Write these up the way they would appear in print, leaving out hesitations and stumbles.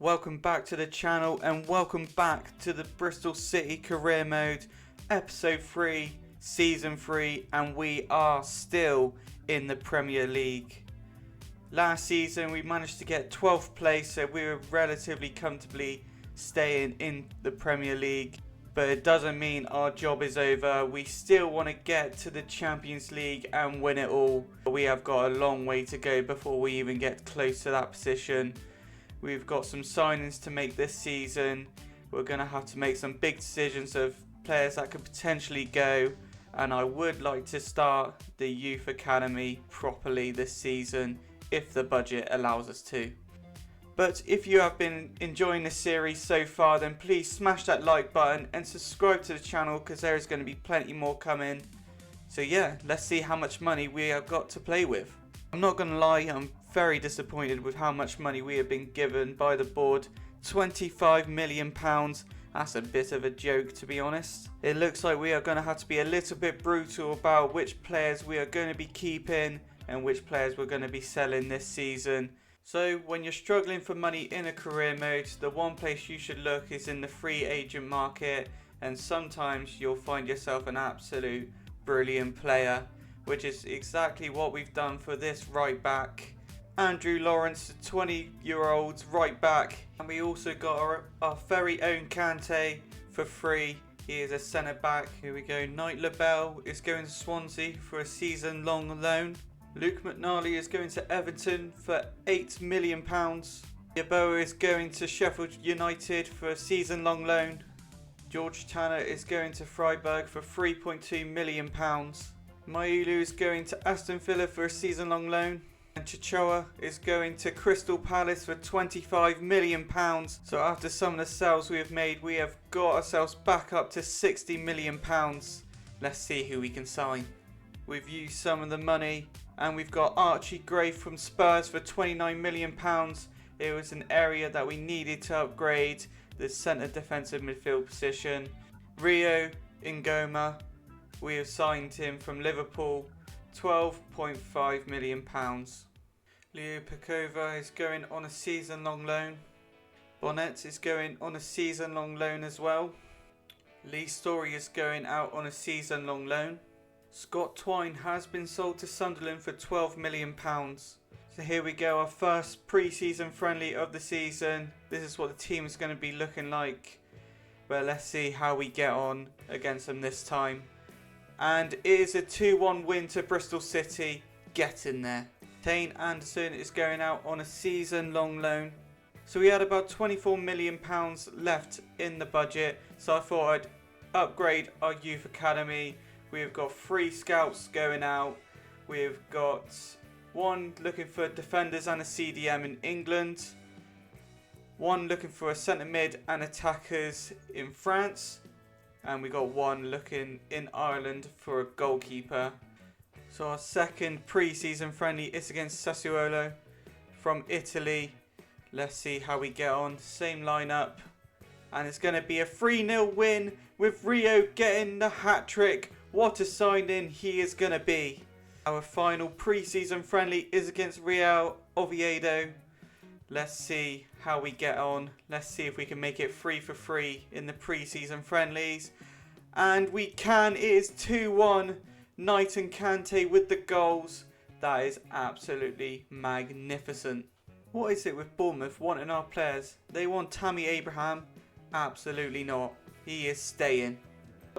Welcome back to the channel and welcome back to the Bristol City Career Mode Episode 3, Season 3, and we are still in the Premier League. Last season we managed to get 12th place, so we were relatively comfortably staying in the Premier League. But it doesn't mean our job is over. We still want to get to the Champions League and win it all. We have got a long way to go before we even get close to that position. We've got some signings to make this season. We're going to have to make some big decisions of players that could potentially go. And I would like to start the youth academy properly this season if the budget allows us to. But if you have been enjoying this series so far, then please smash that like button and subscribe to the channel, because there is going to be plenty more coming. So yeah, let's see how much money we have got to play with. I'm not going to lie, I'm very disappointed with how much money we have been given by the board. £25 million. That's a bit of a joke, to be honest. It looks like we are going to have to be a little bit brutal about which players we are going to be keeping and which players we're going to be selling this season. So when you're struggling for money in a career mode, the one place you should look is in the free agent market, and sometimes you'll find yourself an absolute brilliant player, which is exactly what we've done for this right back. Andrew Lawrence, the 20-year-old right back. And we also got our very own Kante for free. He is a centre back. Here we go. Knight Labelle is going to Swansea for a season-long loan. Luke McNally is going to Everton for £8 million. Yeboah is going to Sheffield United for a season-long loan. George Tanner is going to Freiburg for £3.2 million. Maulu is going to Aston Villa for a season-long loan. And Chichoa is going to Crystal Palace for £25 million. So after some of the sales we have made, we have got ourselves back up to £60 million. Let's see who we can sign. We've used some of the money, and we've got Archie Gray from Spurs for £29 million. It was an area that we needed to upgrade, the centre defensive midfield position. Rio Ngoma, we have signed him from Liverpool, £12.5 million. Leo Pekova is going on a season-long loan. Bonnet is going on a season-long loan as well. Lee Story is going out on a season-long loan. Scott Twine has been sold to Sunderland for £12 million. So here we go, our first pre-season friendly of the season. This is what the team is going to be looking like. But let's see how we get on against them this time. And it is a 2-1 win to Bristol City. Get in there. Tane Anderson is going out on a season-long loan. So we had about £24 million left in the budget. So I thought I'd upgrade our youth academy. We've got 3 scouts going out. We've got 1 looking for defenders and a CDM in England. 1 looking for a centre mid and attackers in France. And we got 1 looking in Ireland for a goalkeeper. So our second pre-season friendly is against Sassuolo from Italy. Let's see how we get on. Same lineup. And it's going to be a 3-0 win with Rio getting the hat-trick. What a signing he is going to be. Our final pre-season friendly is against Real Oviedo. Let's see how we get on. Let's see if we can make it 3 for 3 in the pre-season friendlies. And we can. It is 2-1. Knight and Kante with the goals. That is absolutely magnificent. What is it with Bournemouth wanting our players? They want Tammy Abraham? Absolutely not. He is staying.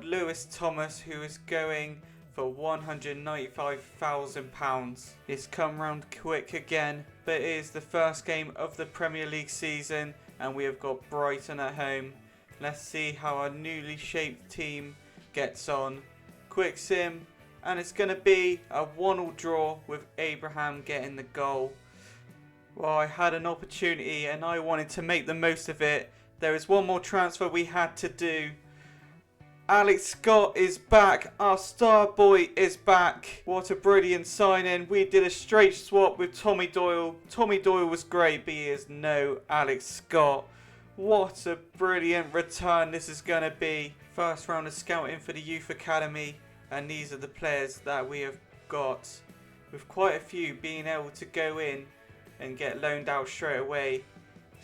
Lewis Thomas, who is going for £195,000. It's come round quick again, but it is the first game of the Premier League season and we have got Brighton at home. Let's see how our newly shaped team gets on. Quick sim, and it's going to be a 1-1 draw with Abraham getting the goal. Well, I had an opportunity and I wanted to make the most of it. There is one more transfer we had to do. Alex Scott is back. Our star boy is back. What a brilliant signing. We did a straight swap with Tommy Doyle. Tommy Doyle was great, but he is no Alex Scott. What a brilliant return this is going to be. First round of scouting for the youth academy. And these are the players that we have got. With quite a few being able to go in and get loaned out straight away.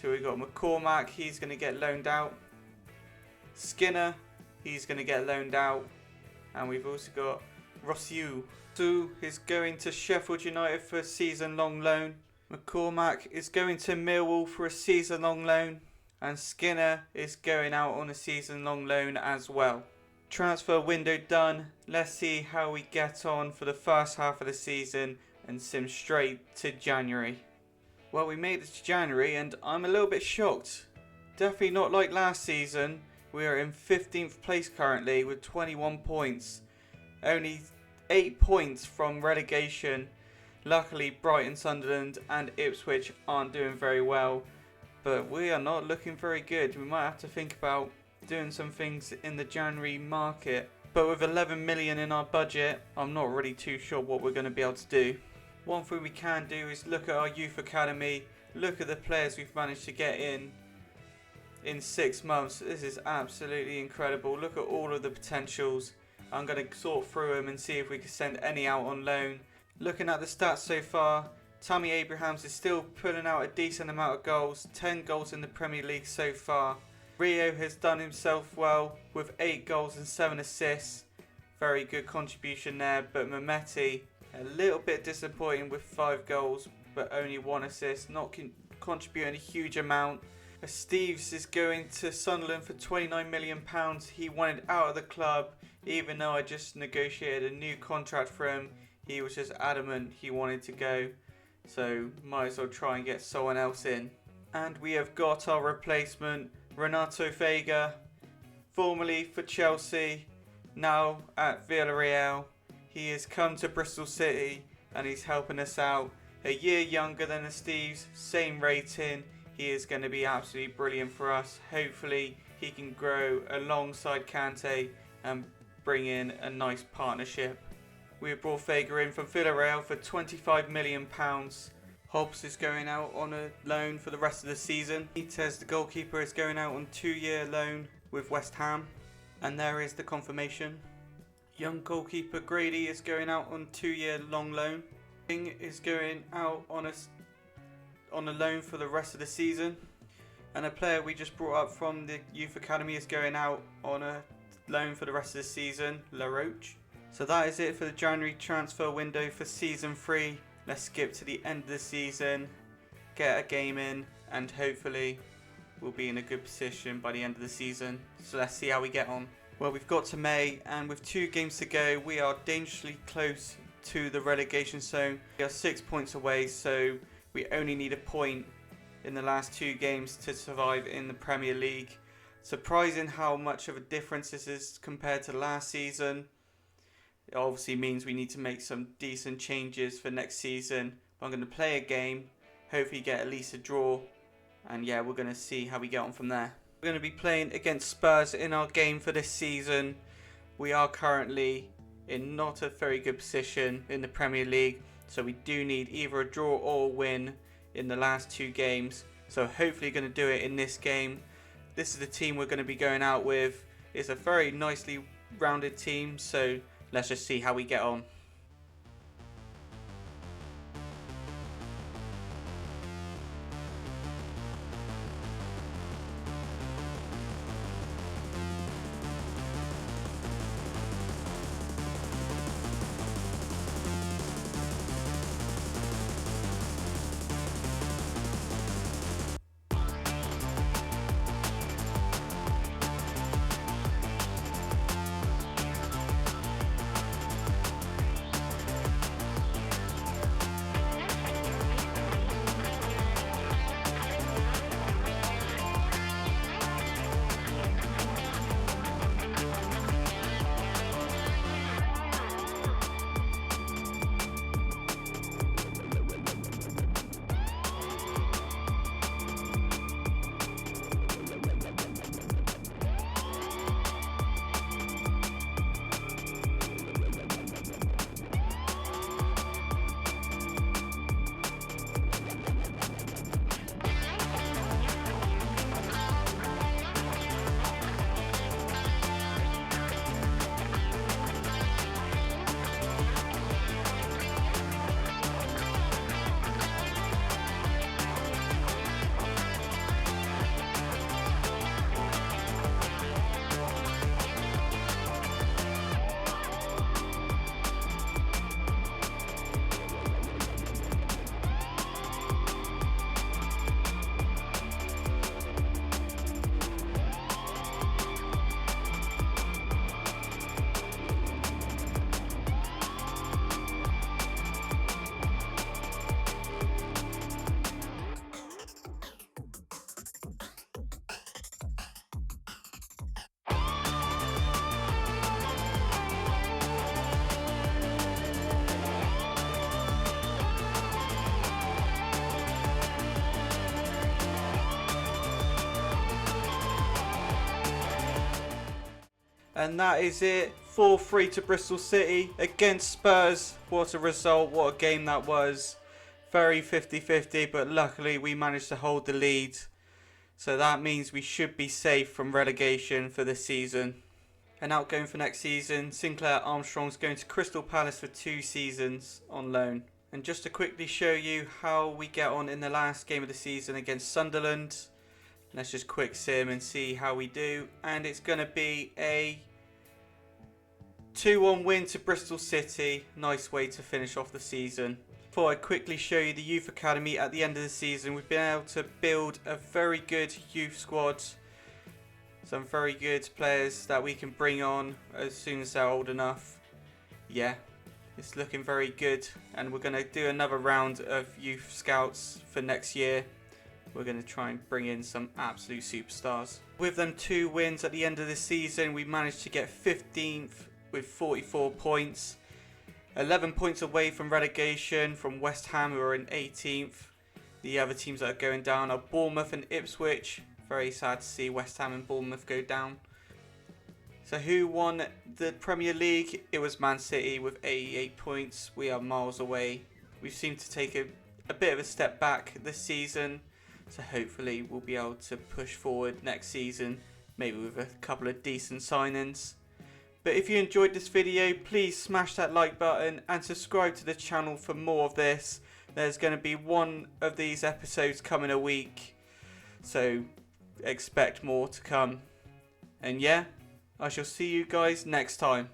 So we've got McCormack, he's going to get loaned out. Skinner, he's going to get loaned out. And we've also got Rossiu. Su is going to Sheffield United for a season-long loan. McCormack is going to Millwall for a season-long loan. And Skinner is going out on a season-long loan as well. Transfer window done. Let's see how we get on for the first half of the season and sim straight to January. Well, we made it to January and I'm a little bit shocked. Definitely not like last season. We are in 15th place currently with 21 points. Only 8 points from relegation. Luckily, Brighton, Sunderland and Ipswich aren't doing very well. But we are not looking very good. We might have to think about doing some things in the January market. But with 11 million in our budget, I'm not really too sure what we're going to be able to do. One thing we can do is look at our youth academy. Look at the players we've managed to get in 6 months. This is absolutely incredible. Look at all of the potentials. I'm going to sort through them and see if we can send any out on loan. Looking at the stats so far, Tammy Abrahams is still pulling out a decent amount of goals. 10 goals in the Premier League so far. Rio has done himself well with 8 goals and 7 assists. Very good contribution there. But Mehmeti, a little bit disappointing with 5 goals but only 1 assist. Not contributing a huge amount. Steves is going to Sunderland for £29 million. He wanted out of the club. Even though I just negotiated a new contract for him, he was just adamant he wanted to go. So might as well try and get someone else in. And we have got our replacement, Renato Vega, formerly for Chelsea, now at Villarreal. He has come to Bristol City and he's helping us out. A year younger than the Steves, same rating. He is going to be absolutely brilliant for us. Hopefully he can grow alongside Kante and bring in a nice partnership. We have brought Vega in from Villarreal for £25 million. Hobbs is going out on a loan for the rest of the season. Benitez, the goalkeeper, is going out on 2-year loan with West Ham. And there is the confirmation. Young goalkeeper Grady is going out on 2-year long loan. King is going out on a loan for the rest of the season. And a player we just brought up from the youth academy is going out on a loan for the rest of the season, La Roche. So that is it for the January transfer window for season 3. Let's skip to the end of the season, get a game in, and hopefully we'll be in a good position by the end of the season. So let's see how we get on. Well, we've got to May, and with 2 games to go, we are dangerously close to the relegation zone. We are 6 points away, so we only need a point in the last 2 games to survive in the Premier League. Surprising how much of a difference this is compared to last season. It obviously means we need to make some decent changes for next season. But I'm going to play a game, hopefully get at least a draw. And yeah, we're going to see how we get on from there. We're going to be playing against Spurs in our game for this season. We are currently in not a very good position in the Premier League. So we do need either a draw or a win in the last 2 games. So hopefully going to do it in this game. This is the team we're going to be going out with. It's a very nicely rounded team. So let's just see how we get on. And that is it. 4-3 to Bristol City against Spurs. What a result. What a game that was. Very 50-50, but luckily we managed to hold the lead. So that means we should be safe from relegation for this season. And outgoing for next season, Sinclair Armstrong's going to Crystal Palace for 2 seasons on loan. And just to quickly show you how we get on in the last game of the season against Sunderland. Let's just quick sim and see how we do. And it's going to be a 2-1 win to Bristol City. Nice way to finish off the season. Before I quickly show you the youth academy at the end of the season, we've been able to build a very good youth squad. Some very good players that we can bring on as soon as they're old enough. Yeah, it's looking very good. And we're going to do another round of youth scouts for next year. We're going to try and bring in some absolute superstars. With them 2 wins at the end of the season, we managed to get 15th with 44 points. 11 points away from relegation from West Ham, who are in 18th. The other teams that are going down are Bournemouth and Ipswich. Very sad to see West Ham and Bournemouth go down. So who won the Premier League? It was Man City with 88 points. We are miles away. We seem to take a bit of a step back this season. So hopefully we'll be able to push forward next season. Maybe with a couple of decent signings. But if you enjoyed this video, please smash that like button and subscribe to the channel for more of this. There's going to be one of these episodes coming a week. So expect more to come. And yeah, I shall see you guys next time.